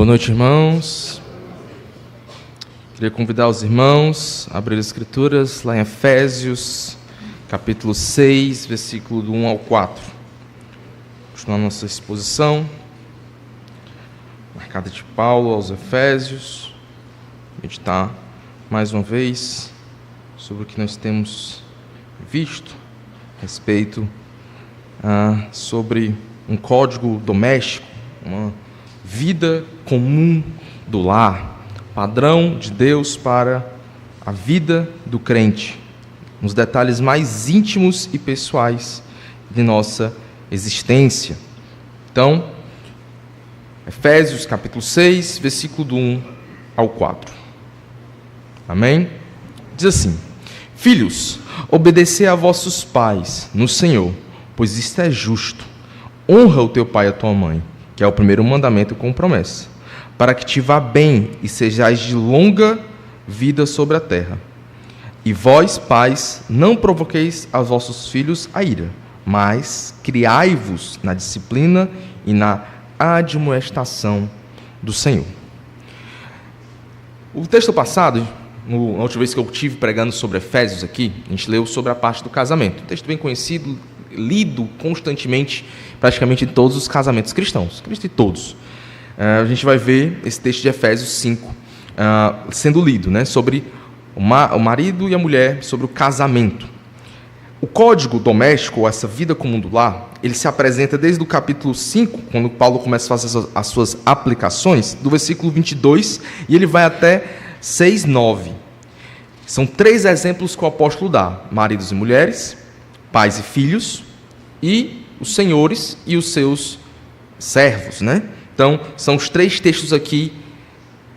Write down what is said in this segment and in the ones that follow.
Boa noite, irmãos. Queria convidar os irmãos a abrir as Escrituras lá em Efésios, capítulo 6, versículo do 1 ao 4. Continuar nossa exposição, marcada de Paulo aos Efésios, meditar mais uma vez sobre o que nós temos visto a respeito sobre um código doméstico, uma vida comum do lar, padrão de Deus para a vida do crente, nos detalhes mais íntimos e pessoais de nossa existência. Então, Efésios capítulo 6, versículo do 1 ao 4. Amém? Diz assim: Filhos, obedecei a vossos pais no Senhor, pois isto é justo. Honra o teu pai e a tua mãe, que é o primeiro mandamento com promessa, para que te vá bem e sejais de longa vida sobre a terra. E vós, pais, não provoqueis aos vossos filhos a ira, mas criai-vos na disciplina e na admoestação do Senhor. O texto passado, na última vez que eu estive pregando sobre Efésios aqui, a gente leu sobre a parte do casamento. Um texto bem conhecido, lido constantemente, praticamente em todos os casamentos cristãos, e todos. A gente vai ver esse texto de Efésios 5 sendo lido, né, sobre o marido e a mulher, sobre o casamento. O código doméstico, ou essa vida comum do lar, ele se apresenta desde o capítulo 5, quando Paulo começa a fazer as suas aplicações, do versículo 22, e ele vai até 6, 9. São 3 exemplos que o apóstolo dá: maridos e mulheres, pais e filhos, e os senhores e os seus servos, né? Então, são os 3 textos aqui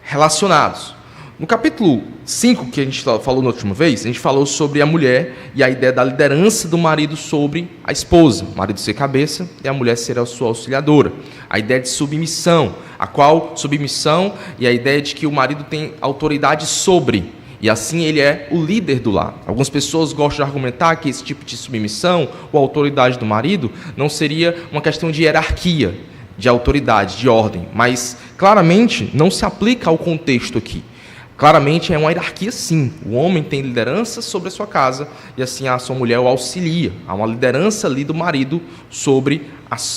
relacionados. No capítulo 5, que a gente falou na última vez, a gente falou sobre a mulher e a ideia da liderança do marido sobre a esposa. O marido ser cabeça e a mulher ser a sua auxiliadora. A ideia de submissão, a qual submissão e a ideia de que o marido tem autoridade sobre, e assim ele é o líder do lar. Algumas pessoas gostam de argumentar que esse tipo de submissão ou autoridade do marido não seria uma questão de hierarquia, de autoridade, de ordem, mas claramente não se aplica ao contexto aqui. Claramente é uma hierarquia, sim. O homem tem liderança sobre a sua casa e assim a sua mulher o auxilia. Há uma liderança ali do marido sobre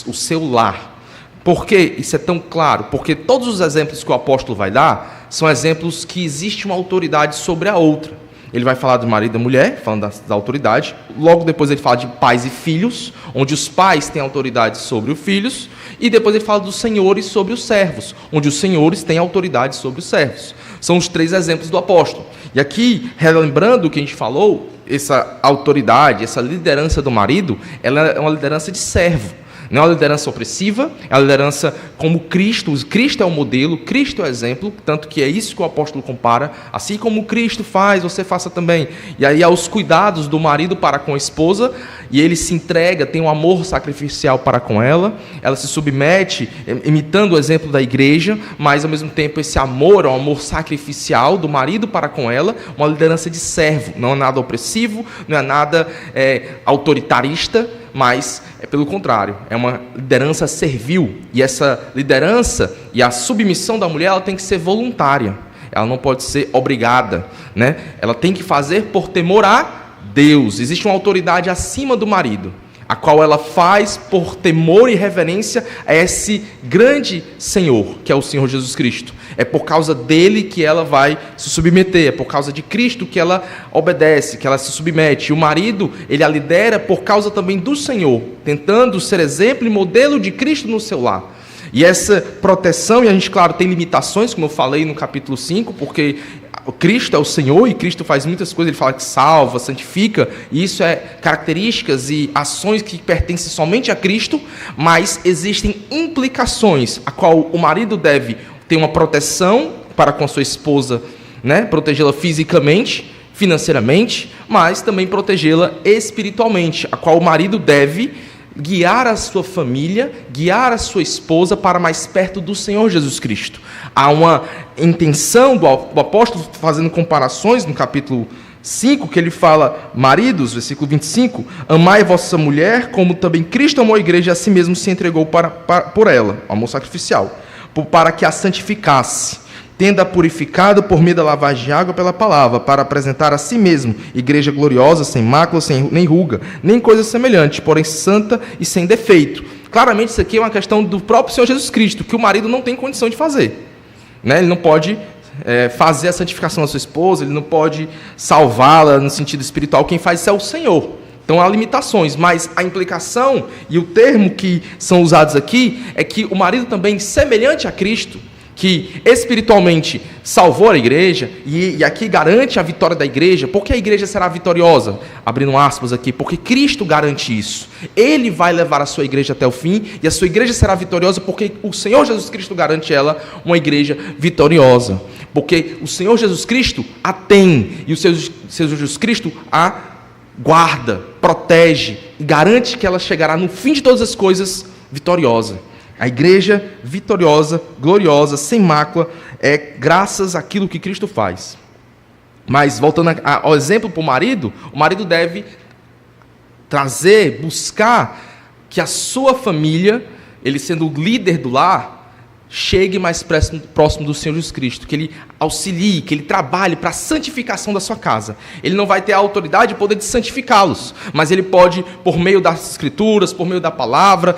o seu lar. Por que isso é tão claro? Porque todos os exemplos que o apóstolo vai dar são exemplos que existe uma autoridade sobre a outra. Ele vai falar do marido e da mulher, falando da autoridade. Logo depois ele fala de pais e filhos, onde os pais têm autoridade sobre os filhos. E depois ele fala dos senhores sobre os servos, onde os senhores têm autoridade sobre os servos. São os 3 exemplos do apóstolo. E aqui, relembrando o que a gente falou, essa autoridade, essa liderança do marido, ela é uma liderança de servo. Não é uma liderança opressiva, é uma liderança como Cristo. Cristo é o modelo, Cristo é o exemplo, tanto que é isso que o apóstolo compara. Assim como Cristo faz, você faça também. E aí há os cuidados do marido para com a esposa, e ele se entrega, tem um amor sacrificial para com ela, ela se submete, imitando o exemplo da igreja, mas ao mesmo tempo esse amor é um amor sacrificial do marido para com ela, uma liderança de servo, não é nada opressivo, não é nada autoritarista, mas é pelo contrário, é uma liderança servil, e essa liderança e a submissão da mulher ela tem que ser voluntária, ela não pode ser obrigada, né? Ela tem que fazer por temor a Deus. Existe uma autoridade acima do marido, a qual ela faz por temor e reverência a esse grande Senhor, que é o Senhor Jesus Cristo. É por causa dele que ela vai se submeter, é por causa de Cristo que ela obedece, que ela se submete. E o marido, ele a lidera por causa também do Senhor, tentando ser exemplo e modelo de Cristo no seu lar. E essa proteção, e a gente, claro, tem limitações, como eu falei no capítulo 5, porque Cristo é o Senhor e Cristo faz muitas coisas, ele fala que salva, santifica, e isso é características e ações que pertencem somente a Cristo, mas existem implicações, a qual o marido deve ter uma proteção para com a sua esposa, né? Protegê-la fisicamente, financeiramente, mas também protegê-la espiritualmente, a qual o marido deve guiar a sua família, guiar a sua esposa para mais perto do Senhor Jesus Cristo. Há uma intenção do apóstolo, fazendo comparações no capítulo 5, que ele fala: maridos, versículo 25, amai vossa mulher, como também Cristo amou a igreja e a si mesmo se entregou por ela, amor sacrificial, para que a santificasse, tendo-a purificado por meio da lavagem de água pela palavra, para apresentar a si mesmo igreja gloriosa, sem mácula, sem nem ruga, nem coisa semelhante, porém santa e sem defeito. Claramente isso aqui é uma questão do próprio Senhor Jesus Cristo, que o marido não tem condição de fazer, né? Ele não pode fazer a santificação da sua esposa, ele não pode salvá-la no sentido espiritual. Quem faz isso é o Senhor. Então há limitações, mas a implicação e o termo que são usados aqui é que o marido também, semelhante a Cristo, que espiritualmente salvou a igreja, e aqui garante a vitória da igreja. Por que a igreja será vitoriosa? Abrindo aspas aqui, porque Cristo garante isso. Ele vai levar a sua igreja até o fim, e a sua igreja será vitoriosa porque o Senhor Jesus Cristo garante ela uma igreja vitoriosa. Porque o Senhor Jesus Cristo a tem, e o Senhor Jesus Cristo a guarda, protege, e garante que ela chegará no fim de todas as coisas vitoriosa. A igreja vitoriosa, gloriosa, sem mácula, é graças àquilo que Cristo faz. Mas, voltando ao exemplo para o marido deve trazer, buscar que a sua família, ele sendo o líder do lar, chegue mais próximo do Senhor Jesus Cristo, que ele auxilie, que ele trabalhe para a santificação da sua casa. Ele não vai ter a autoridade e poder de santificá-los, mas ele pode, por meio das escrituras, por meio da palavra,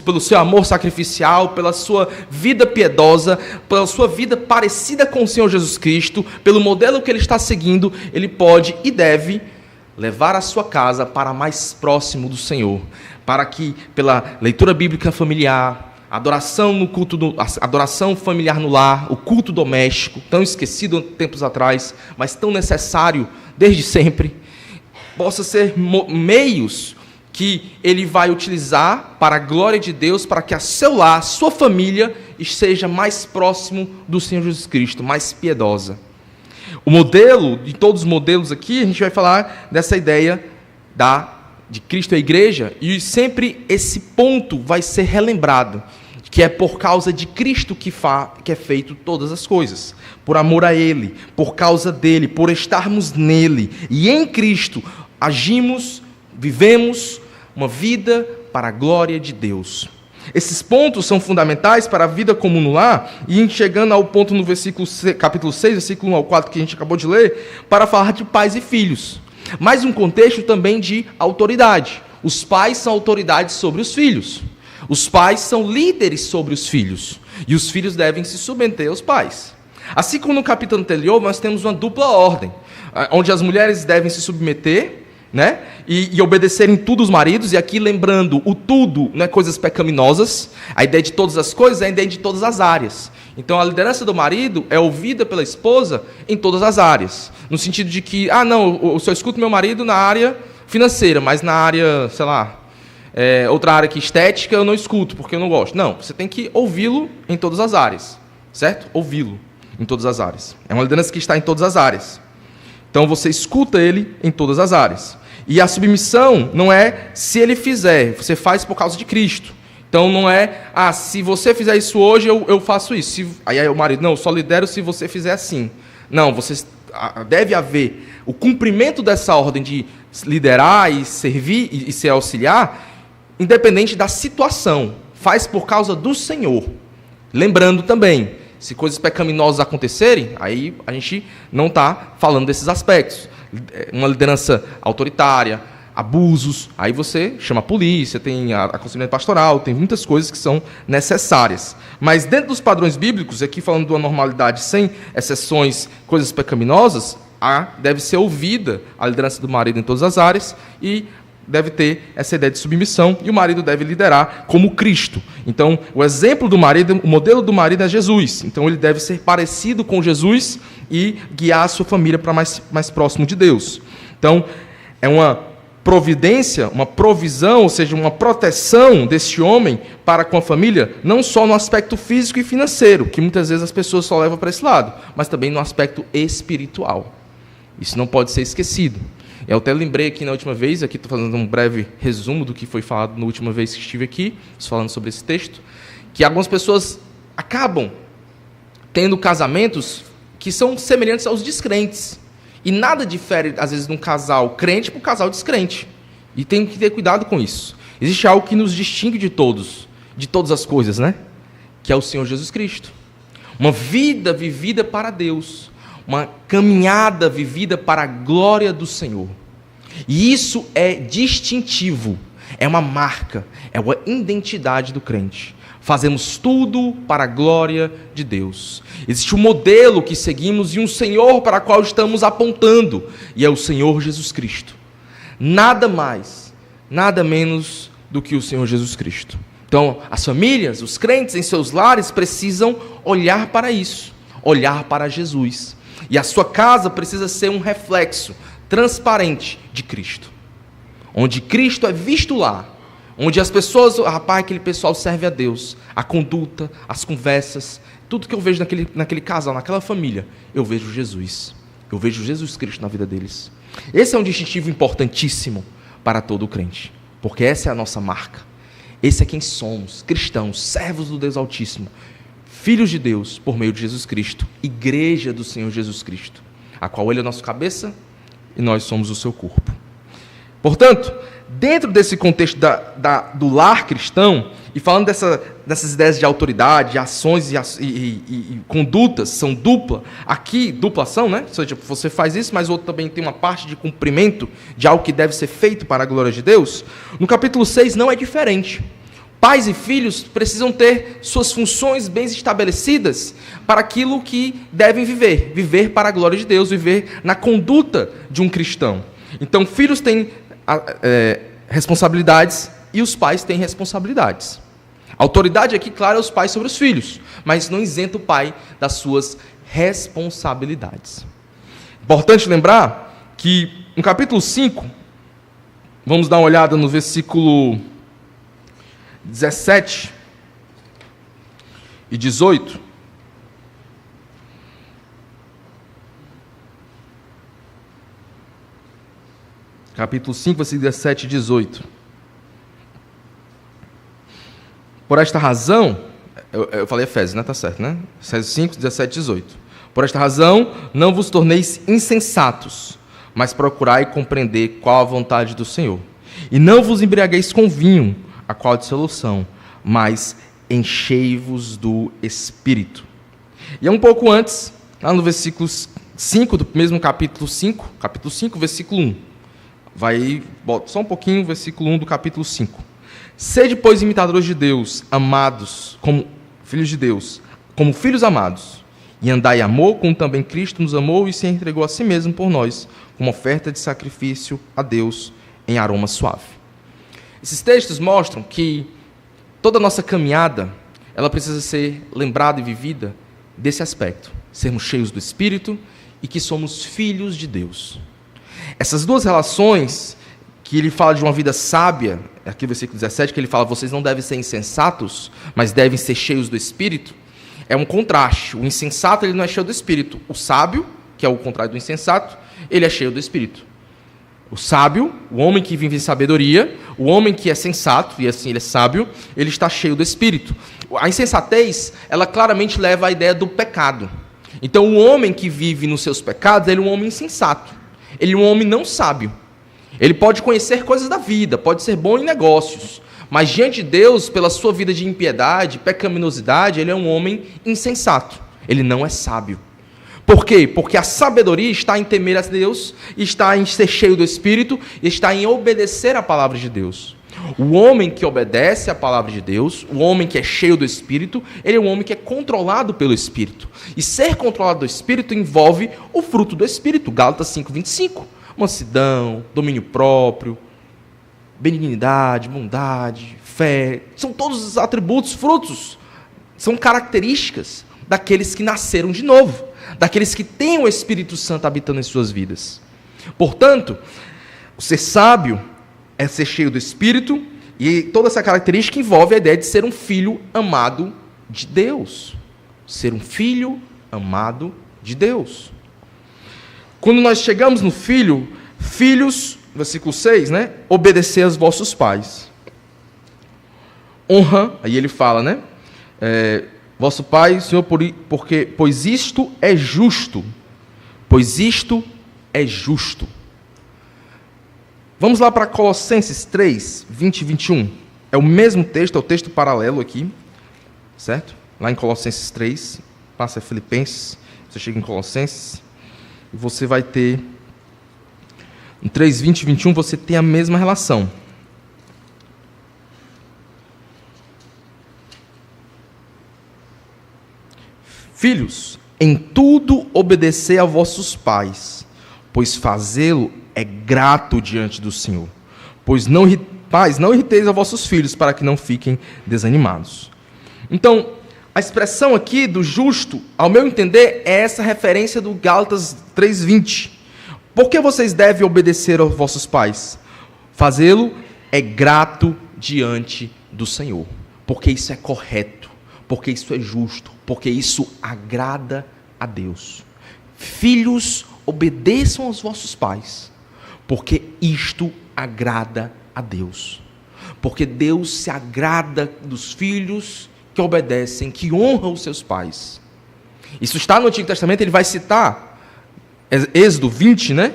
pelo seu amor sacrificial, pela sua vida piedosa, pela sua vida parecida com o Senhor Jesus Cristo, pelo modelo que ele está seguindo, ele pode e deve levar a sua casa para mais próximo do Senhor, para que, pela leitura bíblica familiar, adoração no culto, adoração familiar no lar, o culto doméstico, tão esquecido tempos atrás, mas tão necessário desde sempre, possa ser meios que ele vai utilizar para a glória de Deus, para que a seu lar, sua família, esteja mais próximo do Senhor Jesus Cristo, mais piedosa. O modelo, de todos os modelos aqui, a gente vai falar dessa ideia de Cristo e a igreja, e sempre esse ponto vai ser relembrado, que é por causa de Cristo que é feito todas as coisas, por amor a Ele, por causa dEle, por estarmos nele, e em Cristo agimos, vivemos uma vida para a glória de Deus. Esses pontos são fundamentais para a vida comum no lar, e chegando ao ponto no capítulo 6, versículo 1 ao 4, que a gente acabou de ler, para falar de pais e filhos. Mas um contexto também de autoridade. Os pais são autoridades sobre os filhos. Os pais são líderes sobre os filhos. E os filhos devem se submeter aos pais. Assim como no capítulo anterior, nós temos uma dupla ordem, onde as mulheres devem se submeter, né, e obedecerem tudo os maridos. E aqui lembrando, o tudo não é coisas pecaminosas. A ideia de todas as coisas é a ideia de todas as áreas. Então a liderança do marido é ouvida pela esposa em todas as áreas. No sentido de que, não, eu só escuto meu marido na área financeira, mas na área, sei lá, outra área que estética eu não escuto, porque eu não gosto. Não, você tem que ouvi-lo em todas as áreas, certo? Ouvi-lo em todas as áreas. É uma liderança que está em todas as áreas. Então você escuta ele em todas as áreas. E a submissão não é se ele fizer, você faz por causa de Cristo. Então não é, se você fizer isso hoje, eu faço isso. Aí o marido, não, eu só lidero se você fizer assim. Não, deve haver o cumprimento dessa ordem de liderar e servir e ser auxiliar, independente da situação. Faz por causa do Senhor. Lembrando também, se coisas pecaminosas acontecerem, aí a gente não está falando desses aspectos. Uma liderança autoritária, abusos, aí você chama a polícia, tem aconselhamento pastoral, tem muitas coisas que são necessárias. Mas dentro dos padrões bíblicos, aqui falando de uma normalidade sem exceções, coisas pecaminosas, deve ser ouvida a liderança do marido em todas as áreas e deve ter essa ideia de submissão, e o marido deve liderar como Cristo. Então, o exemplo do marido, o modelo do marido é Jesus. Então, ele deve ser parecido com Jesus e guiar a sua família para mais próximo de Deus. Então, é uma providência, uma provisão, ou seja, uma proteção desse homem para com a família, não só no aspecto físico e financeiro, que muitas vezes as pessoas só levam para esse lado, mas também no aspecto espiritual. Isso não pode ser esquecido. Eu até lembrei aqui na última vez, aqui estou fazendo um breve resumo do que foi falado na última vez que estive aqui, falando sobre esse texto, que algumas pessoas acabam tendo casamentos que são semelhantes aos descrentes. E nada difere, às vezes, de um casal crente para um casal descrente. E tem que ter cuidado com isso. Existe algo que nos distingue de todas as coisas, né? que é o Senhor Jesus Cristo. Uma vida vivida para Deus, uma caminhada vivida para a glória do Senhor. E isso é distintivo, é uma marca, é uma identidade do crente. Fazemos tudo para a glória de Deus. Existe um modelo que seguimos e um Senhor para o qual estamos apontando, e é o Senhor Jesus Cristo. Nada mais, nada menos do que o Senhor Jesus Cristo. Então, as famílias, os crentes em seus lares precisam olhar para isso, olhar para Jesus. E a sua casa precisa ser um reflexo transparente de Cristo. Onde Cristo é visto lá, onde as pessoas, rapaz, aquele pessoal serve a Deus, a conduta, as conversas, tudo que eu vejo naquele casal, naquela família, eu vejo Jesus. Eu vejo Jesus Cristo na vida deles. Esse é um distintivo importantíssimo para todo crente, porque essa é a nossa marca. Esse é quem somos, cristãos, servos do Deus Altíssimo, filhos de Deus por meio de Jesus Cristo, igreja do Senhor Jesus Cristo, a qual Ele é a nossa cabeça e nós somos o seu corpo. Portanto, dentro desse contexto do lar cristão, e falando dessas ideias de autoridade, de ações e condutas, são dupla. Aqui, dupla ação, né? Ou seja, você faz isso, mas o outro também tem uma parte de cumprimento de algo que deve ser feito para a glória de Deus. No capítulo 6 não é diferente. Pais e filhos precisam ter suas funções bem estabelecidas para aquilo que devem viver. Viver para a glória de Deus, viver na conduta de um cristão. Então, filhos têm responsabilidades e os pais têm responsabilidades. A autoridade aqui, claro, é os pais sobre os filhos, mas não isenta o pai das suas responsabilidades. Importante lembrar que no capítulo 5, vamos dar uma olhada no versículo 17 e 18. Capítulo 5, versículo 17 e 18. Por esta razão, eu falei Efésios, né? Está certo, né? Efésios 5, 17 e 18. Por esta razão, não vos torneis insensatos, mas procurai compreender qual a vontade do Senhor. E não vos embriagueis com vinho, a qual é dissolução, mas enchei-vos do Espírito. E é um pouco antes, lá no versículo 5, do mesmo capítulo 5, versículo 1. Vai, só um pouquinho, versículo 1 do capítulo 5. Sede, pois, imitadores de Deus, amados, como filhos de Deus, como filhos amados, e andai em amor, como também Cristo nos amou e se entregou a si mesmo por nós, como oferta de sacrifício a Deus em aroma suave. Esses textos mostram que toda a nossa caminhada, ela precisa ser lembrada e vivida desse aspecto, sermos cheios do Espírito e que somos filhos de Deus. Essas duas relações, que ele fala de uma vida sábia, aqui no versículo 17, que ele fala, vocês não devem ser insensatos, mas devem ser cheios do Espírito, é um contraste. O insensato, ele não é cheio do Espírito. O sábio, que é o contrário do insensato, ele é cheio do Espírito. O sábio, o homem que vive em sabedoria, o homem que é sensato, e assim ele é sábio, ele está cheio do Espírito. A insensatez, ela claramente leva à ideia do pecado. Então, o homem que vive nos seus pecados, ele é um homem insensato. Ele é um homem não sábio. Ele pode conhecer coisas da vida, pode ser bom em negócios, mas diante de Deus, pela sua vida de impiedade, pecaminosidade, ele é um homem insensato. Ele não é sábio. Por quê? Porque a sabedoria está em temer a Deus, está em ser cheio do Espírito, está em obedecer à palavra de Deus. O homem que obedece à palavra de Deus, o homem que é cheio do Espírito, ele é um homem que é controlado pelo Espírito. E ser controlado do Espírito envolve o fruto do Espírito, Gálatas 5:25. Mansidão, domínio próprio, benignidade, bondade, fé. São todos os atributos, frutos, são características daqueles que nasceram de novo, daqueles que têm o Espírito Santo habitando em suas vidas. Portanto, ser sábio é ser cheio do Espírito, e toda essa característica envolve a ideia de ser um filho amado de Deus. Ser um filho amado de Deus. Quando nós chegamos no filhos, versículo 6, né? Obedecer aos vossos pais. Honra, aí ele fala, né? Vosso pai, Senhor, pois isto é justo. Pois isto é justo. Vamos lá para Colossenses 3, 20 e 21. É o mesmo texto, é o texto paralelo aqui, certo? lá em Colossenses 3, passa a Filipenses, você chega em Colossenses, e você vai ter, em 3, 20 e 21, você tem a mesma relação. Filhos, em tudo obedecei a vossos pais, pois fazê-lo é grato diante do Senhor. Pais, não irriteis a vossos filhos, para que não fiquem desanimados. Então, a expressão aqui do justo, ao meu entender, é essa referência do Gálatas 3:20. Por que vocês devem obedecer aos vossos pais? Fazê-lo é grato diante do Senhor, porque isso é correto, porque isso é justo, porque isso agrada a Deus. Filhos, obedeçam aos vossos pais, porque isto agrada a Deus. Porque Deus se agrada dos filhos que obedecem, que honram os seus pais. Isso está no Antigo Testamento, ele vai citar Êxodo 20, né?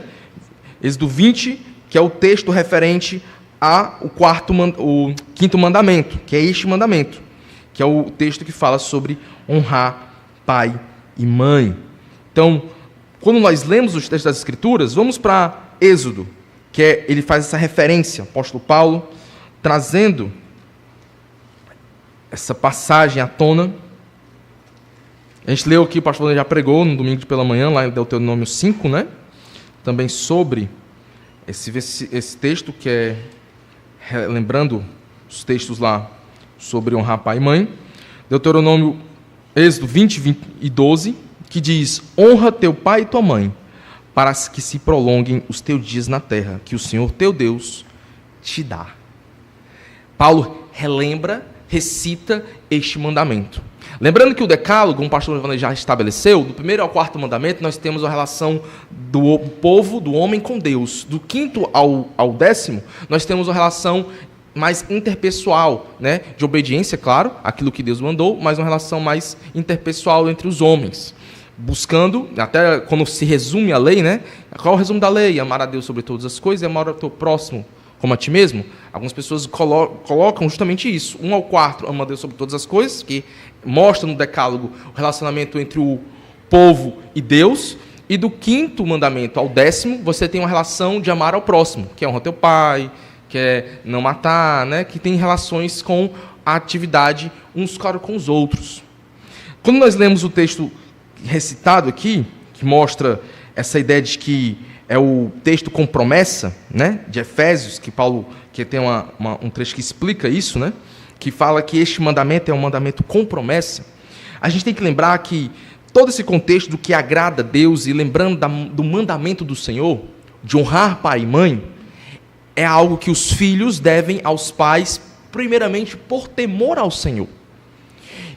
Êxodo 20, que é o texto referente ao quinto mandamento, que é este mandamento, que é o texto que fala sobre honrar pai e mãe. Então, quando nós lemos os textos das Escrituras, vamos para Êxodo, que ele faz essa referência, o apóstolo Paulo, trazendo essa passagem à tona. A gente leu aqui, o pastor já pregou no domingo pela manhã, lá em Deuteronômio 5, né? Também sobre esse texto, que é, lembrando os textos lá sobre honrar pai e mãe. Deuteronômio, Êxodo 20 e 12, que diz: honra teu pai e tua mãe, para que se prolonguem os teus dias na terra, que o Senhor teu Deus te dá. Paulo relembra, recita este mandamento. Lembrando que o decálogo, um pastor já estabeleceu, do primeiro ao quarto mandamento, nós temos a relação do povo, do homem com Deus. Do quinto ao décimo, nós temos a relação mais interpessoal, né? De obediência, claro, aquilo que Deus mandou, mas uma relação mais interpessoal entre os homens. Buscando, até quando se resume a lei, né? Qual é o resumo da lei? Amar a Deus sobre todas as coisas e amar o teu próximo como a ti mesmo. Algumas pessoas colocam justamente isso. 1 ao 4, ama a Deus sobre todas as coisas, que mostra no decálogo o relacionamento entre o povo e Deus. E do quinto mandamento ao décimo, você tem uma relação de amar ao próximo, que é honrar teu pai, que é não matar, né? Que tem relações com a atividade uns com os outros. Quando nós lemos o texto recitado aqui, que mostra essa ideia de que é o texto com promessa, né, de Efésios, que Paulo, que tem um trecho que explica isso, né, que fala que este mandamento é um mandamento com promessa. A gente tem que lembrar que todo esse contexto do que agrada a Deus, e lembrando do mandamento do Senhor, de honrar pai e mãe, é algo que os filhos devem aos pais, primeiramente por temor ao Senhor.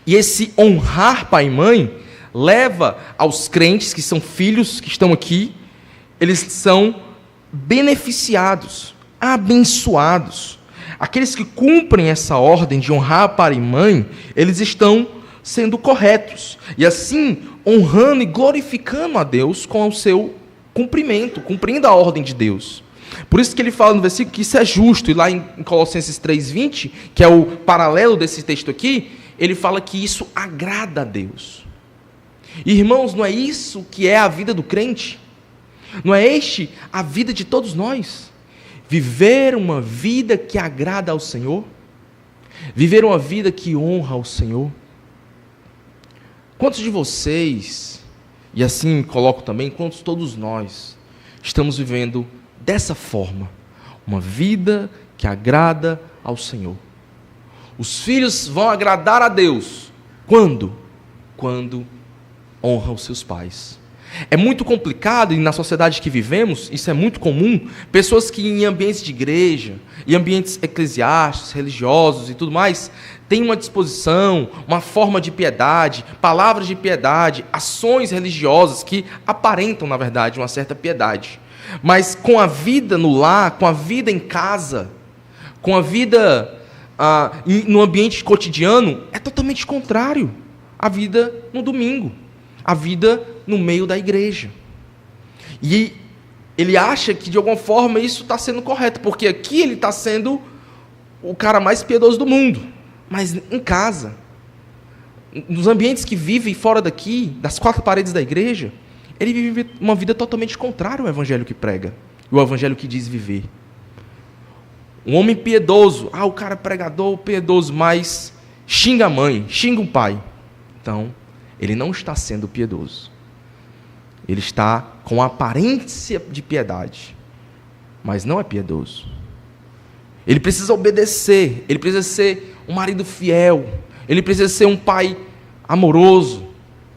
E esse honrar pai e mãe leva aos crentes, que são filhos, que estão aqui, eles são beneficiados, abençoados. Aqueles que cumprem essa ordem de honrar pai e mãe, eles estão sendo corretos. E assim, honrando e glorificando a Deus com o seu cumprimento, cumprindo a ordem de Deus. Por isso que ele fala no versículo que isso é justo. E lá em Colossenses 3:20, que é o paralelo desse texto aqui, ele fala que isso agrada a Deus. Irmãos, não é isso que é a vida do crente? Não é este a vida de todos nós? Viver uma vida que agrada ao Senhor? Viver uma vida que honra ao Senhor? Quantos de vocês, e assim coloco também, quantos todos nós, estamos vivendo dessa forma? Uma vida que agrada ao Senhor. Os filhos vão agradar a Deus. Quando? Quando honram os seus pais. É muito complicado, e na sociedade que vivemos, isso é muito comum, pessoas que em ambientes de igreja, em ambientes eclesiásticos, religiosos e tudo mais, têm uma disposição, uma forma de piedade, palavras de piedade, ações religiosas que aparentam, na verdade, uma certa piedade. Mas com a vida no lar, com a vida em casa, com a vida no ambiente cotidiano, é totalmente contrário à vida no domingo, à vida no meio da igreja. E ele acha que de alguma forma isso está sendo correto, porque aqui ele está sendo o cara mais piedoso do mundo, mas em casa, nos ambientes que vive fora daqui, das quatro paredes da igreja, ele vive uma vida totalmente contrária ao evangelho que prega, e ao evangelho que diz viver. Um homem piedoso, o cara é pregador, piedoso, mas xinga a mãe, xinga o pai. Então, ele não está sendo piedoso. Ele está com a aparência de piedade, mas não é piedoso. Ele precisa obedecer, ele precisa ser um marido fiel, ele precisa ser um pai amoroso,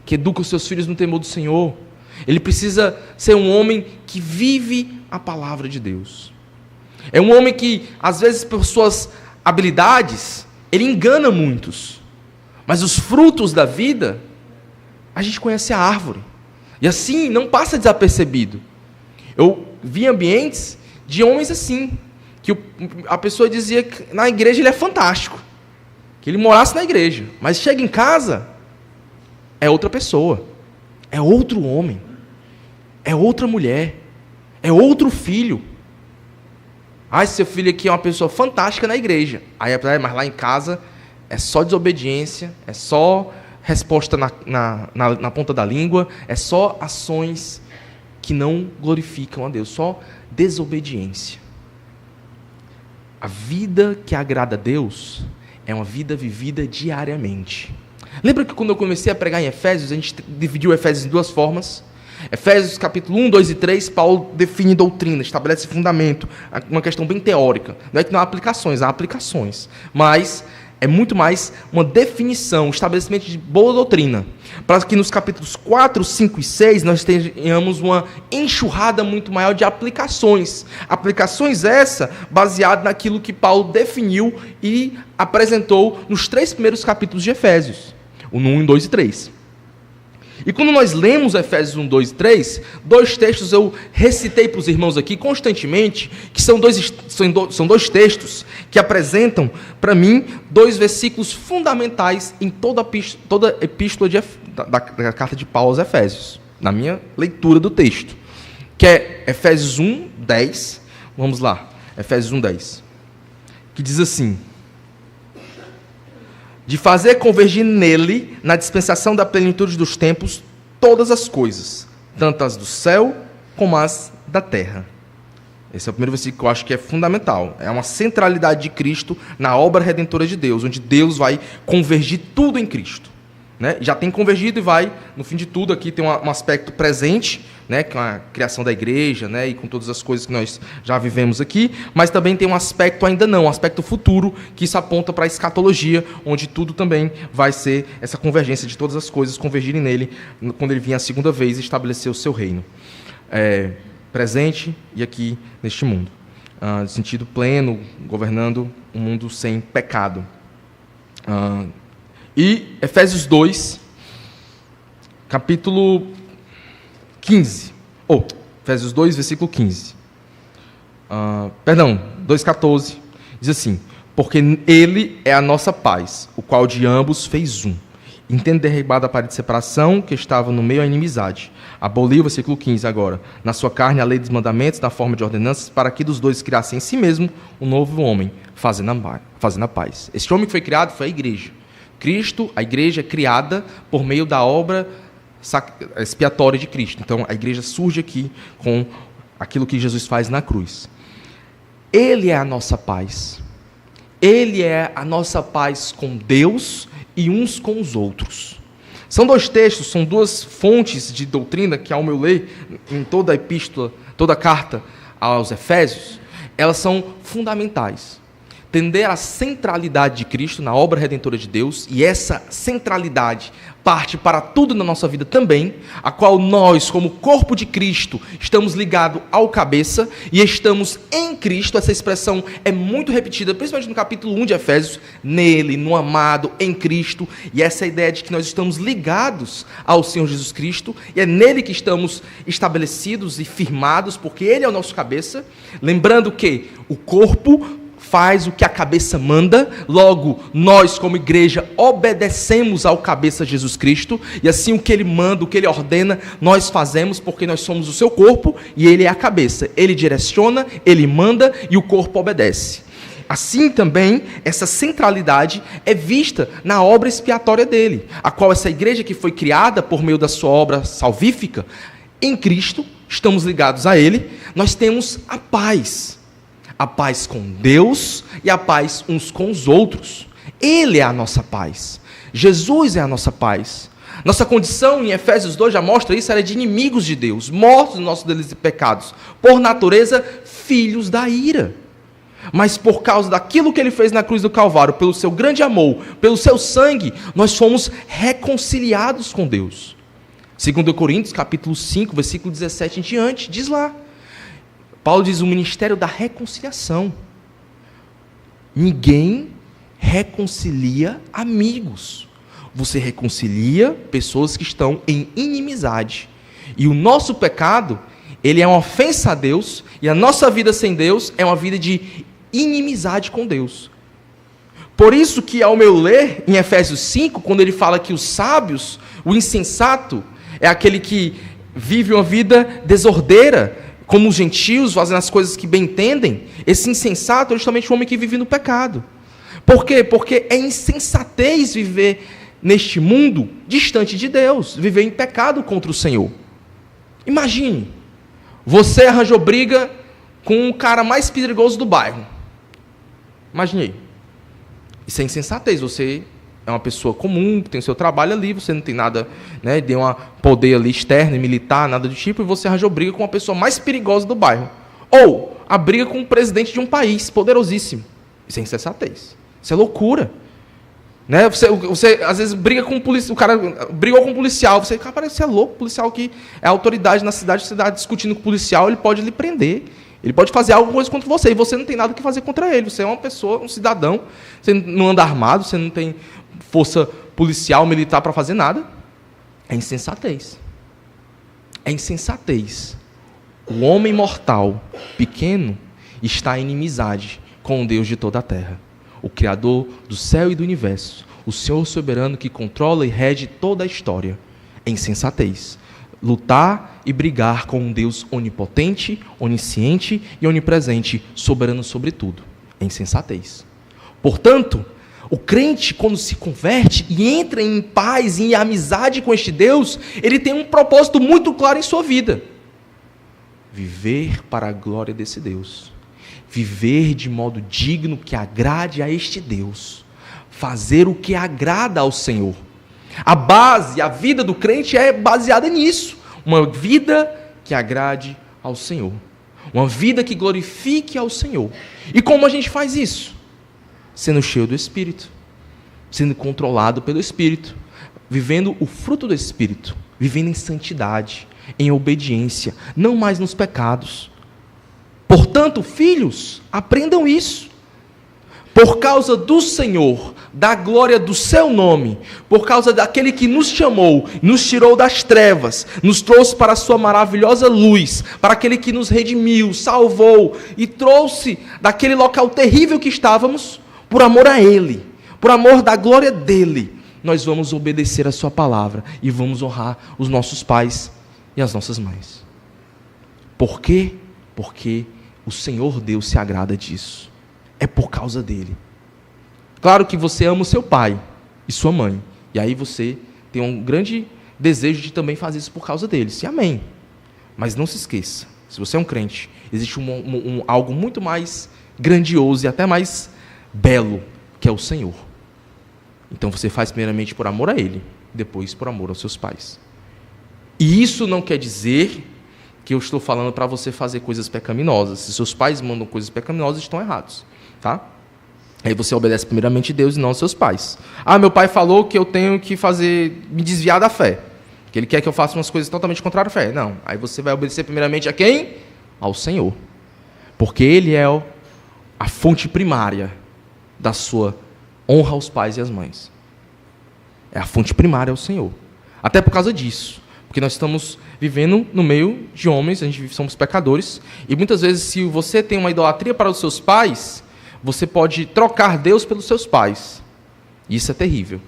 que educa os seus filhos no temor do Senhor. Ele precisa ser um homem que vive a palavra de Deus. É um homem que, às vezes, por suas habilidades, ele engana muitos. Mas os frutos da vida, a gente conhece a árvore. E assim, não passa desapercebido. Eu vi ambientes de homens assim, que a pessoa dizia que na igreja ele é fantástico, que ele morasse na igreja, mas chega em casa, é outra pessoa, é outro homem, é outra mulher, é outro filho. Esse seu filho aqui é uma pessoa fantástica na igreja, mas lá em casa é só desobediência, é só resposta na ponta da língua, é só ações que não glorificam a Deus, só desobediência. A vida que agrada a Deus é uma vida vivida diariamente. Lembra que quando eu comecei a pregar em Efésios, a gente dividiu Efésios em duas formas? Efésios capítulo 1, 2 e 3, Paulo define doutrina, estabelece fundamento, uma questão bem teórica. Não é que não há aplicações, mas é muito mais uma definição, um estabelecimento de boa doutrina, para que nos capítulos 4, 5 e 6 nós tenhamos uma enxurrada muito maior de aplicações. Aplicações essa baseada naquilo que Paulo definiu e apresentou nos 3 primeiros capítulos de Efésios, o 1, 2 e 3. E quando nós lemos Efésios 1, 2 e 3, 2 textos eu recitei para os irmãos aqui constantemente, que são dois textos que apresentam, para mim, 2 versículos fundamentais em toda a epístola da carta de Paulo aos Efésios, na minha leitura do texto, que é Efésios 1, 10, vamos lá, Efésios 1, 10, que diz assim: de fazer convergir nele, na dispensação da plenitude dos tempos, todas as coisas, tanto as do céu como as da terra. Esse é o primeiro versículo que eu acho que é fundamental. É uma centralidade de Cristo na obra redentora de Deus, onde Deus vai convergir tudo em Cristo. Né? Já tem convergido e vai, no fim de tudo, aqui tem um aspecto presente, né, com a criação da igreja, né, e com todas as coisas que nós já vivemos aqui, mas também tem um aspecto ainda não, um aspecto futuro, que isso aponta para a escatologia, onde tudo também vai ser essa convergência de todas as coisas, convergirem nele, quando ele vier a segunda vez e estabelecer o seu reino. Presente e aqui neste mundo. De sentido pleno, governando um mundo sem pecado. E Efésios 2, capítulo 15. Efésios 2, versículo 15. 2,14. Diz assim: porque ele é a nossa paz, o qual de ambos fez um, entende derribada a parede de separação que estava no meio à inimizade. Aboliu, versículo 15 agora, na sua carne a lei dos mandamentos, na forma de ordenanças, para que dos dois criassem em si mesmo um novo homem, fazendo a paz. Este homem que foi criado foi a igreja. Cristo, a igreja é criada por meio da obra expiatória de Cristo. Então, a igreja surge aqui com aquilo que Jesus faz na cruz. Ele é a nossa paz. Ele é a nossa paz com Deus e uns com os outros. São 2 textos, são 2 fontes de doutrina que, ao meu ler, em toda a epístola, toda a carta aos Efésios, elas são fundamentais. Entender a centralidade de Cristo na obra redentora de Deus, e essa centralidade parte para tudo na nossa vida também, a qual nós, como corpo de Cristo, estamos ligados ao cabeça e estamos em Cristo. Essa expressão é muito repetida, principalmente no capítulo 1 de Efésios, nele, no amado, em Cristo, e essa ideia de que nós estamos ligados ao Senhor Jesus Cristo, e é nele que estamos estabelecidos e firmados, porque ele é o nosso cabeça, lembrando que o corpo faz o que a cabeça manda, logo, nós como igreja obedecemos ao cabeça Jesus Cristo, e assim o que ele manda, o que ele ordena, nós fazemos, porque nós somos o seu corpo, e ele é a cabeça, ele direciona, ele manda, e o corpo obedece. Assim também, essa centralidade é vista na obra expiatória dele, a qual essa igreja que foi criada por meio da sua obra salvífica, em Cristo, estamos ligados a ele, nós temos a paz com Deus e a paz uns com os outros. Ele é a nossa paz, Jesus é a nossa paz. Nossa condição em Efésios 2 já mostra isso, era de inimigos de Deus, mortos nos nossos delitos e pecados, por natureza, filhos da ira. Mas por causa daquilo que ele fez na cruz do Calvário, pelo seu grande amor, pelo seu sangue, nós fomos reconciliados com Deus. 2 Coríntios, capítulo 5, versículo 17 em diante, diz lá. Paulo diz o ministério da reconciliação. Ninguém reconcilia amigos. Você reconcilia pessoas que estão em inimizade. E o nosso pecado, ele é uma ofensa a Deus, e a nossa vida sem Deus é uma vida de inimizade com Deus. Por isso que, ao meu ler, em Efésios 5, quando ele fala que os sábios, o insensato, é aquele que vive uma vida desordeira, como os gentios, fazendo as coisas que bem entendem, esse insensato é justamente o homem que vive no pecado. Por quê? Porque é insensatez viver neste mundo distante de Deus, viver em pecado contra o Senhor. Imagine, você arranjou briga com o cara mais perigoso do bairro. Imagine aí. Isso é insensatez. Você é uma pessoa comum, tem o seu trabalho ali, você não tem nada, né, de um poder ali externo e militar, nada do tipo, e você arranjou briga com a pessoa mais perigosa do bairro. Ou a briga com o presidente de um país poderosíssimo. Isso é insensatez. Isso é loucura. Né? Você às vezes briga com o cara brigou com um policial, você, cara, parece ser louco, o policial que é autoridade na cidade, você está discutindo com o policial, ele pode lhe prender. Ele pode fazer alguma coisa contra você, e você não tem nada que fazer contra ele. Você é uma pessoa, um cidadão, você não anda armado, você não tem força policial, militar para fazer nada. É insensatez. É insensatez. O homem mortal, pequeno, está em inimizade com o Deus de toda a terra, o Criador do céu e do universo, o Senhor soberano que controla e rege toda a história. É insensatez lutar e brigar com um Deus onipotente, onisciente e onipresente, soberano sobre tudo. É insensatez. Portanto, o crente, quando se converte e entra em paz e em amizade com este Deus, ele tem um propósito muito claro em sua vida: viver para a glória desse Deus, viver de modo digno que agrade a este Deus, fazer o que agrada ao Senhor. A base, a vida do crente é baseada nisso. Uma vida que agrade ao Senhor. Uma vida que glorifique ao Senhor. E como a gente faz isso? Sendo cheio do Espírito. Sendo controlado pelo Espírito. Vivendo o fruto do Espírito. Vivendo em santidade, em obediência, não mais nos pecados. Portanto, filhos, aprendam isso. Por causa do Senhor, da glória do seu nome, por causa daquele que nos chamou, nos tirou das trevas, nos trouxe para a sua maravilhosa luz, para aquele que nos redimiu, salvou e trouxe daquele local terrível que estávamos, por amor a Ele, por amor da glória dEle, nós vamos obedecer a sua palavra e vamos honrar os nossos pais e as nossas mães. Por quê? Porque o Senhor Deus se agrada disso. É por causa dele. Claro que você ama o seu pai e sua mãe. E aí você tem um grande desejo de também fazer isso por causa deles. E amém. Mas não se esqueça, se você é um crente, existe algo muito mais grandioso e até mais belo, que é o Senhor. Então você faz primeiramente por amor a Ele, depois por amor aos seus pais. E isso não quer dizer que eu estou falando para você fazer coisas pecaminosas. Se seus pais mandam coisas pecaminosas, estão errados. Tá? Aí você obedece primeiramente a Deus e não aos seus pais. Ah, meu pai falou que eu tenho que me desviar da fé, que ele quer que eu faça umas coisas totalmente contrárias à fé. Não, aí você vai obedecer primeiramente a quem? Ao Senhor. Porque Ele é a fonte primária da sua honra aos pais e às mães. É a fonte primária ao Senhor. Até por causa disso. Porque nós estamos vivendo no meio de homens, somos pecadores, e muitas vezes se você tem uma idolatria para os seus pais, você pode trocar Deus pelos seus pais. E isso é terrível.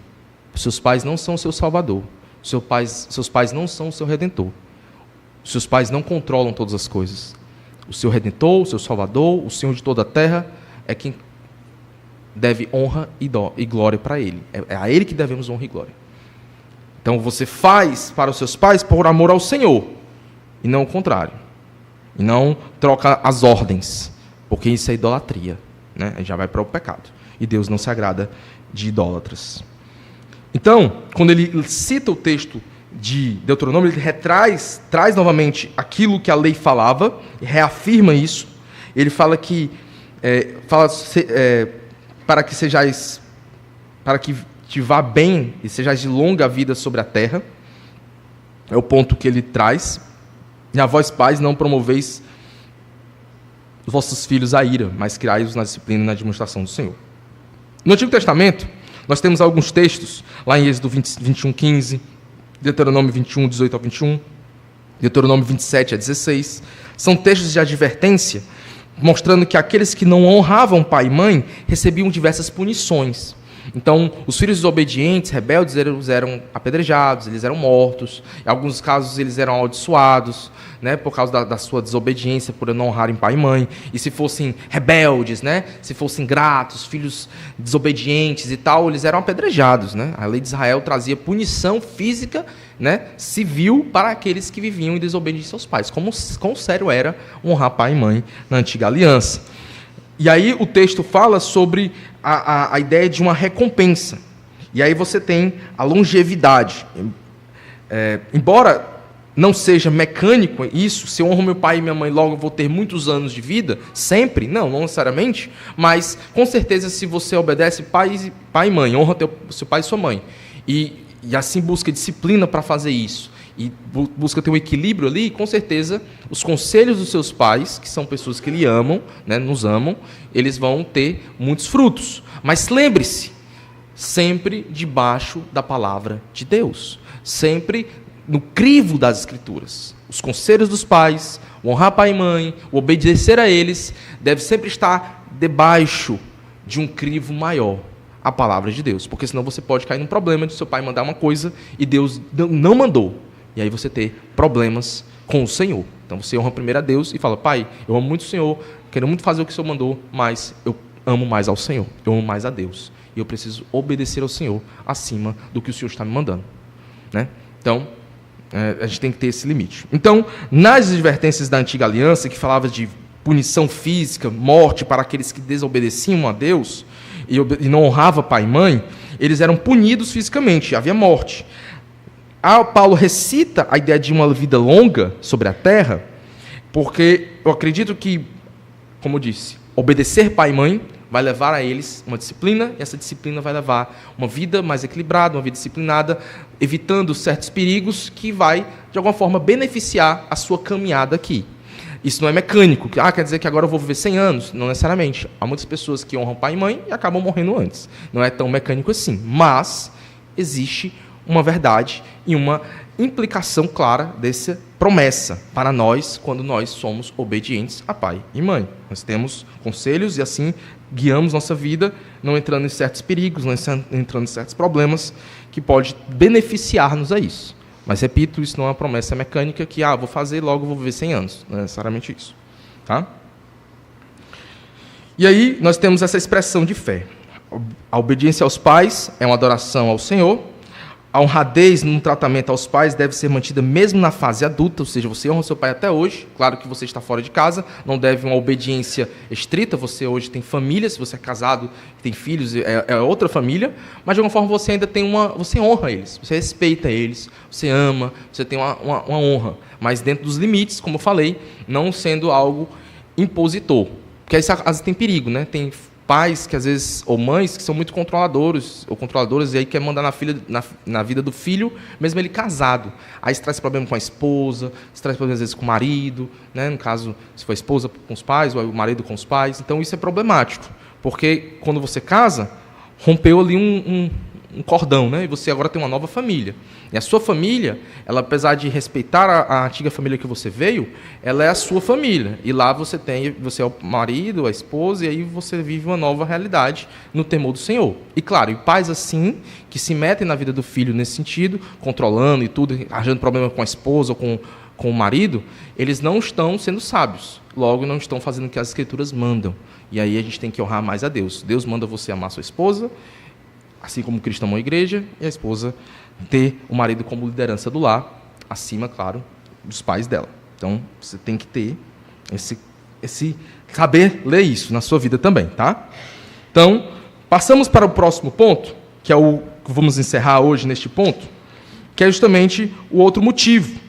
Os seus pais não são o seu salvador. Seus pais não são o seu redentor. Os seus pais não controlam todas as coisas. O seu redentor, o seu salvador, o Senhor de toda a terra é quem deve honra e glória para ele. É a ele que devemos honra e glória. Então você faz para os seus pais por amor ao Senhor, e não o contrário. E não troca as ordens, porque isso é idolatria, né? Já vai para o pecado. E Deus não se agrada de idólatras. Então, quando ele cita o texto de Deuteronômio, ele traz novamente aquilo que a lei falava, reafirma isso. Ele fala que para que te vá bem e sejais de longa vida sobre a terra. É o ponto que ele traz. E a vós, pais, não promoveis os vossos filhos à ira, mas criai-os na disciplina e na demonstração do Senhor. No Antigo Testamento, nós temos alguns textos, lá em Êxodo 21:15, Deuteronômio 21, 18 ao 21, Deuteronômio 27 a 16. São textos de advertência, mostrando que aqueles que não honravam pai e mãe recebiam diversas punições. Então, os filhos desobedientes, rebeldes, eles eram apedrejados, eles eram mortos. Em alguns casos, eles eram amaldiçoados, né, por causa da sua desobediência, por não honrarem pai e mãe. E se fossem rebeldes, né, se fossem ingratos, filhos desobedientes e tal, eles eram apedrejados, né? A lei de Israel trazia punição física, né, civil, para aqueles que viviam em desobediência aos pais. Quão sério era honrar pai e mãe na antiga aliança. E aí o texto fala sobre a ideia de uma recompensa. E aí você tem a longevidade. Embora não seja mecânico isso, se eu honro meu pai e minha mãe, logo eu vou ter muitos anos de vida, sempre, não necessariamente, mas com certeza se você obedece pai e mãe, honra seu pai e sua mãe, e assim busca disciplina para fazer isso, e busca ter um equilíbrio ali, com certeza os conselhos dos seus pais, que são pessoas que lhe amam, né, nos amam, eles vão ter muitos frutos. Mas lembre-se, sempre debaixo da palavra de Deus, sempre no crivo das Escrituras. Os conselhos dos pais, o honrar pai e mãe, o obedecer a eles, deve sempre estar debaixo de um crivo maior, a palavra de Deus, porque senão você pode cair num problema de seu pai mandar uma coisa e Deus não mandou. E aí você ter problemas com o Senhor. Então você honra primeiro a Deus e fala: pai, eu amo muito o Senhor, quero muito fazer o que o Senhor mandou, mas eu amo mais ao Senhor, eu amo mais a Deus. E eu preciso obedecer ao Senhor acima do que o Senhor está me mandando, né? Então, a gente tem que ter esse limite. Então, nas advertências da antiga aliança, que falava de punição física, morte para aqueles que desobedeciam a Deus e não honravam pai e mãe, eles eram punidos fisicamente, havia morte. Paulo recita a ideia de uma vida longa sobre a terra, porque eu acredito que, como eu disse, obedecer pai e mãe vai levar a eles uma disciplina, e essa disciplina vai levar uma vida mais equilibrada, uma vida disciplinada, evitando certos perigos que vai, de alguma forma, beneficiar a sua caminhada aqui. Isso não é mecânico, quer dizer que agora eu vou viver 100 anos. Não necessariamente. Há muitas pessoas que honram pai e mãe e acabam morrendo antes. Não é tão mecânico assim. Mas existe uma verdade e uma implicação clara dessa promessa para nós quando nós somos obedientes a pai e mãe. Nós temos conselhos e assim guiamos nossa vida, não entrando em certos perigos, não entrando em certos problemas que pode beneficiar-nos a isso. Mas, repito, isso não é uma promessa mecânica que, vou fazer, logo vou viver 100 anos. Não é necessariamente isso. Tá? E aí, nós temos essa expressão de fé. A obediência aos pais é uma adoração ao Senhor. A honradez no tratamento aos pais deve ser mantida mesmo na fase adulta, ou seja, você honra seu pai até hoje. Claro que você está fora de casa, não deve uma obediência estrita. Você hoje tem família, se você é casado, tem filhos, é outra família. Mas de alguma forma você ainda tem você honra eles, você respeita eles, você ama, você tem uma honra. Mas dentro dos limites, como eu falei, não sendo algo impositor. Porque aí às vezes tem perigo, né? Tem pais que às vezes, ou mães que são muito controladores ou controladoras, e aí quer mandar na vida do filho, mesmo ele casado. Aí isso traz problema com a esposa, isso traz problema às vezes com o marido, né? No caso, se for a esposa com os pais, ou o marido com os pais. Então isso é problemático, porque quando você casa, rompeu ali um cordão, né? E você agora tem uma nova família. E a sua família, ela, apesar de respeitar a antiga família que você veio, ela é a sua família. E lá você é o marido, a esposa, e aí você vive uma nova realidade no temor do Senhor. E claro, e pais assim, que se metem na vida do filho nesse sentido, controlando e tudo, arranjando problema com a esposa ou com com o marido, eles não estão sendo sábios. Logo, não estão fazendo o que as Escrituras mandam. E aí a gente tem que honrar mais a Deus. Deus manda você amar sua esposa, assim como Cristo amou a igreja, e a esposa ter o marido como liderança do lar, acima, claro, dos pais dela. Então, você tem que ter esse saber ler isso na sua vida também, tá? Então, passamos para o próximo ponto, que é o que vamos encerrar hoje neste ponto, que é justamente o outro motivo.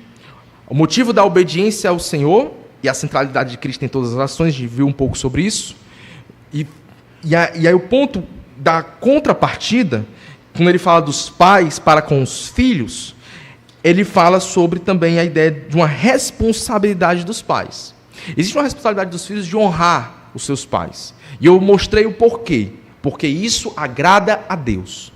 O motivo da obediência ao Senhor e a centralidade de Cristo em todas as ações, a gente viu um pouco sobre isso. E aí o ponto da contrapartida, quando ele fala dos pais para com os filhos, ele fala sobre também a ideia de uma responsabilidade dos pais. Existe uma responsabilidade dos filhos de honrar os seus pais. E eu mostrei o porquê. Porque isso agrada a Deus.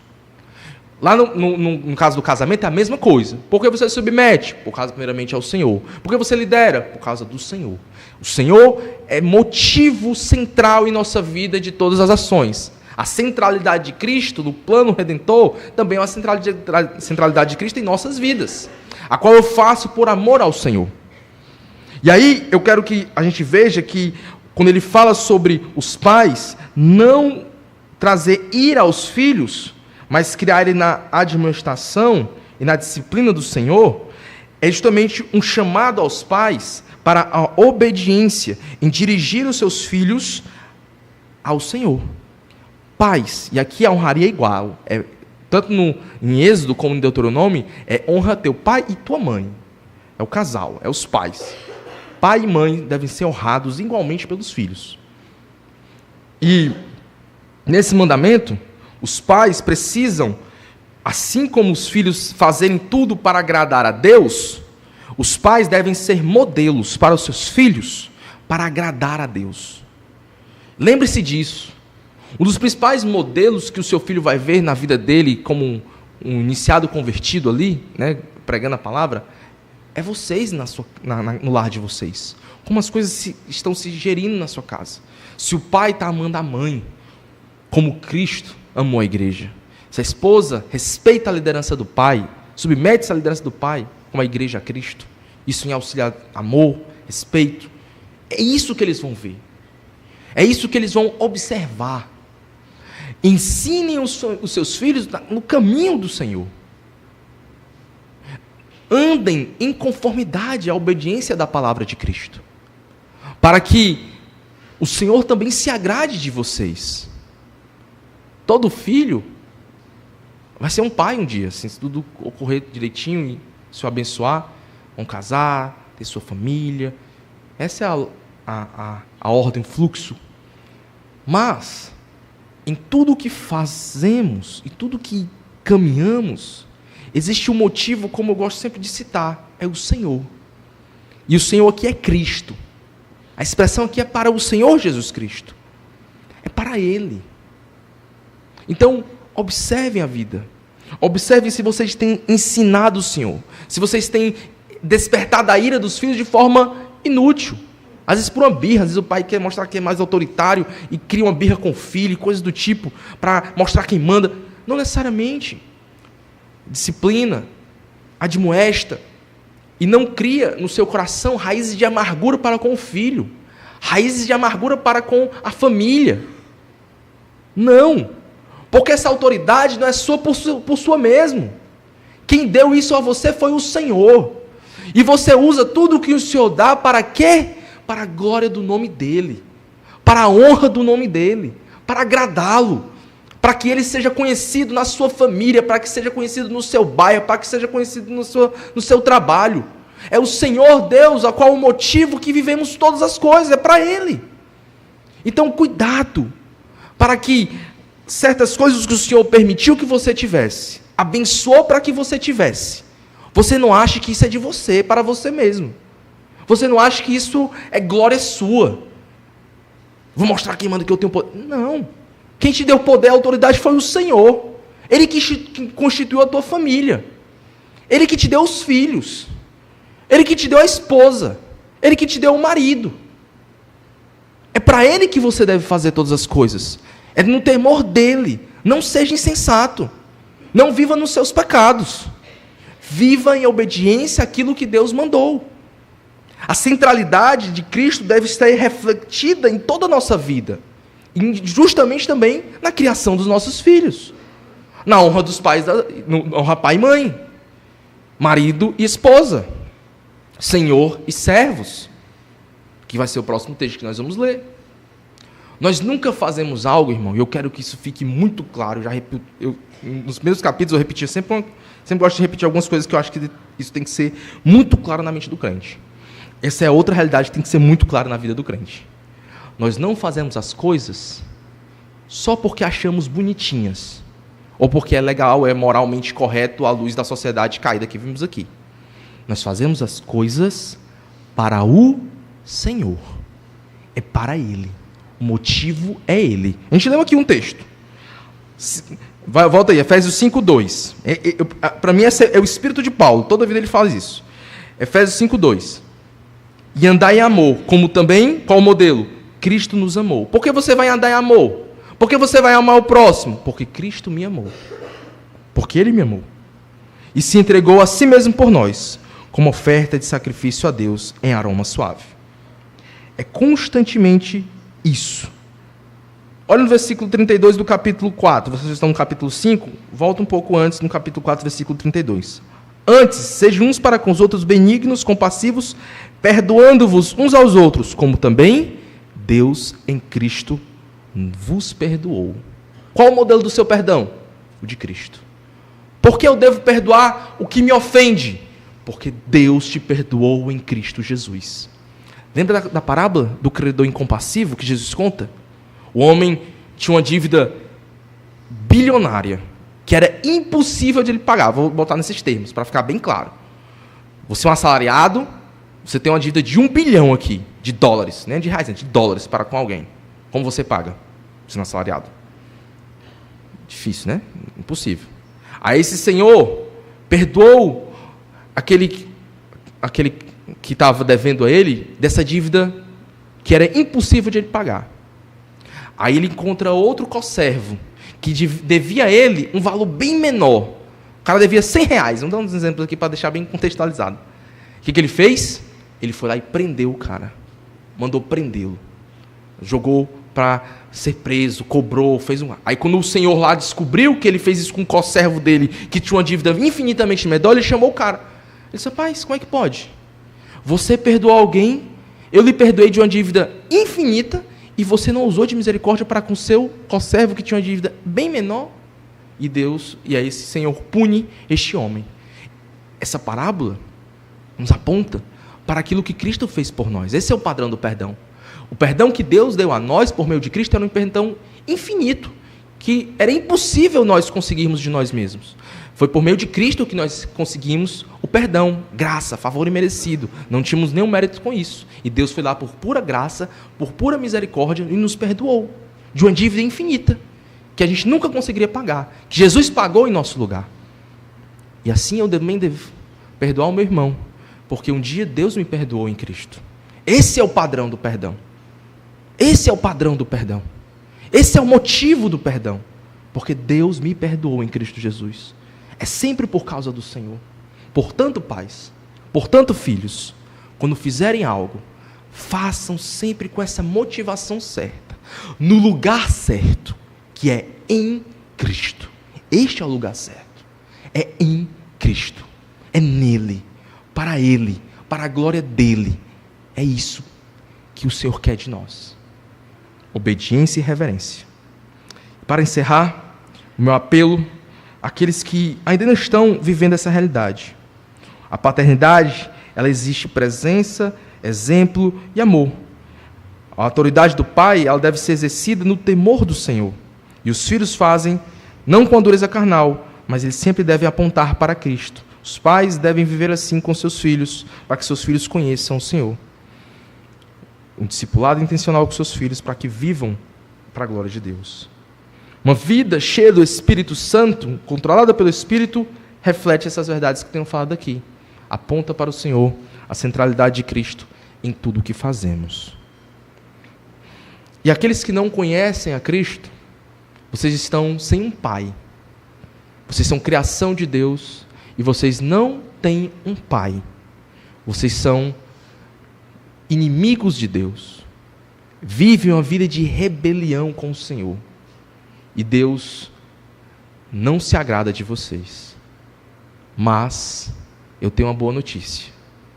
Lá no caso do casamento é a mesma coisa. Por que você se submete? Por causa, primeiramente, ao Senhor. Por que você lidera? Por causa do Senhor. O Senhor é motivo central em nossa vida de todas as ações. A centralidade de Cristo, do plano redentor, também é uma centralidade de Cristo em nossas vidas, a qual eu faço por amor ao Senhor. E aí eu quero que a gente veja que, quando ele fala sobre os pais, não trazer ira aos filhos, mas criar ele na admoestação e na disciplina do Senhor, é justamente um chamado aos pais para a obediência em dirigir os seus filhos ao Senhor. Pais, e aqui a honraria é igual, tanto em Êxodo como em Deuteronômio, honra teu pai e tua mãe. É o casal, é os pais. Pai e mãe devem ser honrados igualmente pelos filhos. E nesse mandamento, os pais precisam, assim como os filhos fazerem tudo para agradar a Deus, os pais devem ser modelos para os seus filhos para agradar a Deus. Lembre-se disso. Um dos principais modelos que o seu filho vai ver na vida dele como um iniciado convertido ali, né, pregando a palavra, é vocês no lar de vocês. Como as coisas estão se gerindo na sua casa. Se o pai está amando a mãe, como Cristo amou a igreja. Se a esposa respeita a liderança do pai, submete-se à liderança do pai, como a igreja a Cristo, isso em auxiliar amor, respeito, é isso que eles vão ver. É isso que eles vão observar. Ensinem os seus filhos no caminho do Senhor. Andem em conformidade à obediência da palavra de Cristo, para que o Senhor também se agrade de vocês. Todo filho vai ser um pai um dia, assim, se tudo ocorrer direitinho e se o abençoar, vão casar, ter sua família. Essa é a ordem, o fluxo. Mas, em tudo que fazemos e tudo que caminhamos, existe um motivo, como eu gosto sempre de citar, é o Senhor. E o Senhor aqui é Cristo. A expressão aqui é para o Senhor Jesus Cristo. É para Ele. Então, observem a vida. Observem se vocês têm ensinado o Senhor. Se vocês têm despertado a ira dos filhos de forma inútil. Às vezes por uma birra, às vezes o pai quer mostrar que é mais autoritário e cria uma birra com o filho, coisas do tipo, para mostrar quem manda. Não necessariamente. Disciplina, admoesta, e não cria no seu coração raízes de amargura para com o filho, raízes de amargura para com a família. Não, porque essa autoridade não é sua por sua mesmo. Quem deu isso a você foi o Senhor. E você usa tudo o que o Senhor dá para quê? Para a glória do nome dEle, para a honra do nome dEle, para agradá-lo, para que Ele seja conhecido na sua família, para que seja conhecido no seu bairro, para que seja conhecido no seu trabalho. É o Senhor Deus, a qual o motivo que vivemos todas as coisas, é para Ele. Então, cuidado, para que certas coisas que o Senhor permitiu que você tivesse, abençoou para que você tivesse, você não ache que isso é de você, para você mesmo. Você não acha que isso é glória sua. Vou mostrar quem manda que eu tenho poder. Não. Quem te deu poder e autoridade foi o Senhor. Ele que constituiu a tua família. Ele que te deu os filhos. Ele que te deu a esposa. Ele que te deu o marido. É para Ele que você deve fazer todas as coisas. É no temor dEle. Não seja insensato. Não viva nos seus pecados. Viva em obediência àquilo que Deus mandou. A centralidade de Cristo deve ser refletida em toda a nossa vida. E justamente também na criação dos nossos filhos. Na honra dos pais, honra pai e mãe. Marido e esposa. Senhor e servos. Que vai ser o próximo texto que nós vamos ler. Nós nunca fazemos algo, irmão, e eu quero que isso fique muito claro. Nos primeiros capítulos eu repeti, sempre gosto de repetir algumas coisas que eu acho que isso tem que ser muito claro na mente do crente. Essa é outra realidade que tem que ser muito clara na vida do crente. Nós não fazemos as coisas só porque achamos bonitinhas, ou porque é legal, é moralmente correto à luz da sociedade caída que vimos aqui. Nós fazemos as coisas para o Senhor. É para Ele. O motivo é Ele. A gente leu aqui um texto. Volta aí, Efésios 5:2. Para mim, esse é o espírito de Paulo. Toda vida ele faz isso. Efésios 5:2. E andar em amor, como também, qual o modelo? Cristo nos amou. Por que você vai andar em amor? Por que você vai amar o próximo? Porque Cristo me amou. Porque Ele me amou. E se entregou a si mesmo por nós, como oferta de sacrifício a Deus em aroma suave. É constantemente isso. Olha no versículo 32 do capítulo 4. Vocês estão no capítulo 5? Volta um pouco antes, no capítulo 4, versículo 32. Antes, sejam uns para com os outros benignos, compassivos, perdoando-vos uns aos outros, como também Deus em Cristo vos perdoou. Qual o modelo do seu perdão? O de Cristo. Por que eu devo perdoar o que me ofende? Porque Deus te perdoou em Cristo Jesus. Lembra da parábola do credor incompassivo que Jesus conta? O homem tinha uma dívida bilionária, que era impossível de ele pagar. Vou botar nesses termos, para ficar bem claro. Você é um assalariado, você tem uma dívida de 1 bilhão aqui, de dólares, nem de reais, de dólares para com alguém. Como você paga? Você é um assalariado. Difícil, né? Impossível. Aí esse senhor perdoou aquele que estava devendo a ele dessa dívida que era impossível de ele pagar. Aí ele encontra outro conservo que devia a ele um valor bem menor. O cara devia 100 reais. Vamos dar uns exemplos aqui para deixar bem contextualizado. O que ele fez? Ele foi lá e prendeu o cara. Mandou prendê-lo. Jogou para ser preso, cobrou, fez um... Aí quando o senhor lá descobriu que ele fez isso com o conservo dele, que tinha uma dívida infinitamente menor, ele chamou o cara. Ele disse: rapaz, como é que pode? Você perdoou alguém, eu lhe perdoei de uma dívida infinita, e você não usou de misericórdia para com o seu conservo que tinha uma dívida bem menor? E aí esse Senhor pune este homem. Essa parábola nos aponta para aquilo que Cristo fez por nós. Esse é o padrão do perdão. O perdão que Deus deu a nós por meio de Cristo era um perdão infinito, que era impossível nós conseguirmos de nós mesmos. Foi por meio de Cristo que nós conseguimos o perdão, graça, favor imerecido. Não tínhamos nenhum mérito com isso. E Deus foi lá por pura graça, por pura misericórdia, e nos perdoou de uma dívida infinita, que a gente nunca conseguiria pagar, que Jesus pagou em nosso lugar. E assim eu também devo perdoar o meu irmão, porque um dia Deus me perdoou em Cristo. Esse é o padrão do perdão. Esse é o padrão do perdão. Esse é o motivo do perdão, porque Deus me perdoou em Cristo Jesus. É sempre por causa do Senhor. Portanto, pais, portanto, filhos, quando fizerem algo, façam sempre com essa motivação certa, no lugar certo, que é em Cristo. Este é o lugar certo. É em Cristo. É nele, para Ele, para a glória dEle. É isso que o Senhor quer de nós. Obediência e reverência. Para encerrar, o meu apelo àqueles que ainda não estão vivendo essa realidade. A paternidade, ela existe presença, exemplo e amor. A autoridade do pai, ela deve ser exercida no temor do Senhor. E os filhos fazem, não com a dureza carnal, mas eles sempre devem apontar para Cristo. Os pais devem viver assim com seus filhos, para que seus filhos conheçam o Senhor. Um discipulado intencional com seus filhos, para que vivam para a glória de Deus. Uma vida cheia do Espírito Santo, controlada pelo Espírito, reflete essas verdades que tenho falado aqui. Aponta para o Senhor, a centralidade de Cristo em tudo o que fazemos. E aqueles que não conhecem a Cristo, vocês estão sem um pai. Vocês são criação de Deus e vocês não têm um pai. Vocês são inimigos de Deus, vivem uma vida de rebelião com o Senhor. E Deus não se agrada de vocês. Mas eu tenho uma boa notícia.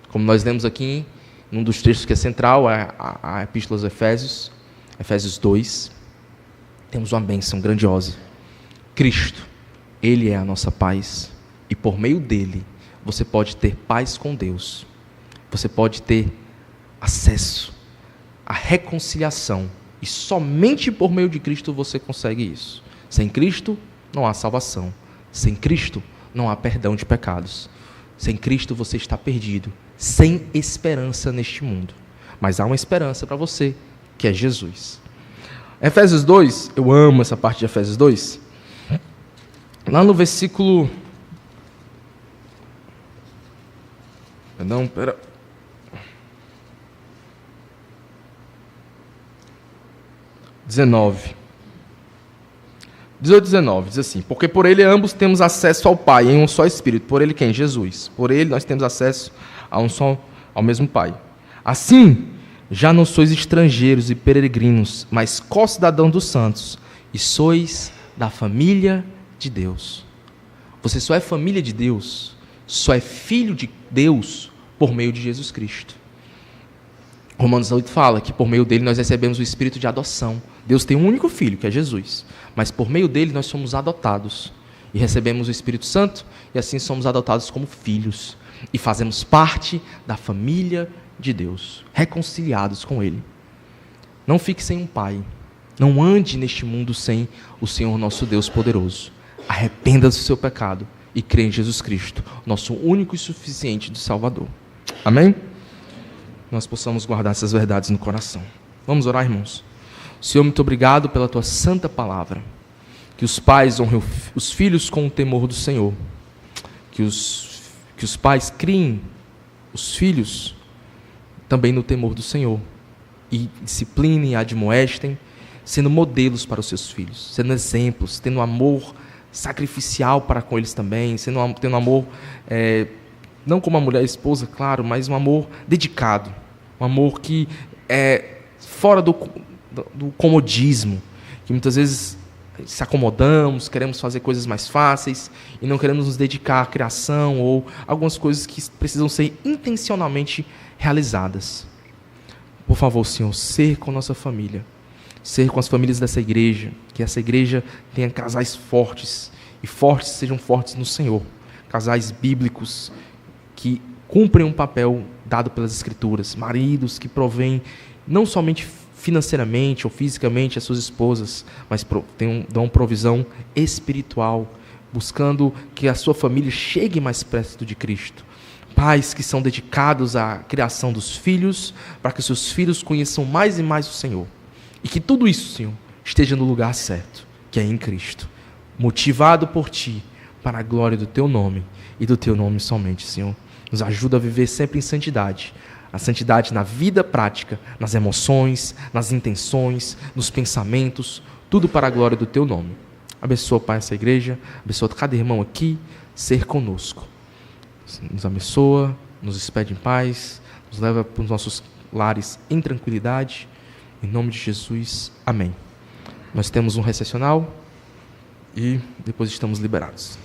Como nós lemos aqui, num dos textos que é central, a Epístola aos Efésios, Efésios 2, temos uma bênção grandiosa. Cristo, Ele é a nossa paz. E por meio dEle, você pode ter paz com Deus. Você pode ter acesso à reconciliação. E somente por meio de Cristo você consegue isso. Sem Cristo, não há salvação. Sem Cristo, não há perdão de pecados. Sem Cristo, você está perdido. Sem esperança neste mundo. Mas há uma esperança para você, que é Jesus. Efésios 2, eu amo essa parte de Efésios 2. Lá no versículo... Perdão, pera... 18, 19, diz assim: porque por ele ambos temos acesso ao Pai em um só Espírito. Por ele quem? Jesus. Por ele nós temos acesso ao mesmo Pai. Assim, já não sois estrangeiros e peregrinos, mas co-cidadãos dos santos, e sois da família de Deus. Você só é família de Deus, só é filho de Deus por meio de Jesus Cristo. Romanos 8 fala que por meio dele nós recebemos o espírito de adoção. Deus tem um único filho, que é Jesus. Mas por meio dele nós somos adotados. E recebemos o Espírito Santo, e assim somos adotados como filhos. E fazemos parte da família de Deus, reconciliados com ele. Não fique sem um pai. Não ande neste mundo sem o Senhor nosso Deus poderoso. Arrependa-se do seu pecado e crê em Jesus Cristo, nosso único e suficiente do Salvador. Amém? Nós possamos guardar essas verdades no coração. Vamos orar, irmãos? Senhor, muito obrigado pela tua santa palavra. Que os pais honrem os filhos com o temor do Senhor. Que os pais criem os filhos também no temor do Senhor. E disciplinem e admoestem, sendo modelos para os seus filhos, sendo exemplos, tendo amor sacrificial para com eles também, tendo amor, não como a mulher esposa, claro, mas um amor dedicado, um amor que é fora do comodismo, que muitas vezes se acomodamos, queremos fazer coisas mais fáceis e não queremos nos dedicar à criação ou algumas coisas que precisam ser intencionalmente realizadas. Por favor, Senhor, ser com a nossa família, ser com as famílias dessa igreja, que essa igreja tenha casais fortes, e fortes sejam fortes no Senhor, casais bíblicos que cumprem um papel dado pelas Escrituras, maridos que provêm não somente financeiramente ou fisicamente as suas esposas, mas dão provisão espiritual, buscando que a sua família chegue mais perto de Cristo. Pais que são dedicados à criação dos filhos, para que seus filhos conheçam mais e mais o Senhor. E que tudo isso, Senhor, esteja no lugar certo, que é em Cristo. Motivado por Ti, para a glória do Teu nome e do Teu nome somente, Senhor. Nos ajuda a viver sempre em santidade. A santidade na vida prática, nas emoções, nas intenções, nos pensamentos, tudo para a glória do Teu nome. Abençoa, Pai, essa igreja, abençoa cada irmão aqui, ser conosco. Nos abençoa, nos despede em paz, nos leva para os nossos lares em tranquilidade. Em nome de Jesus, amém. Nós temos um recessional e depois estamos liberados.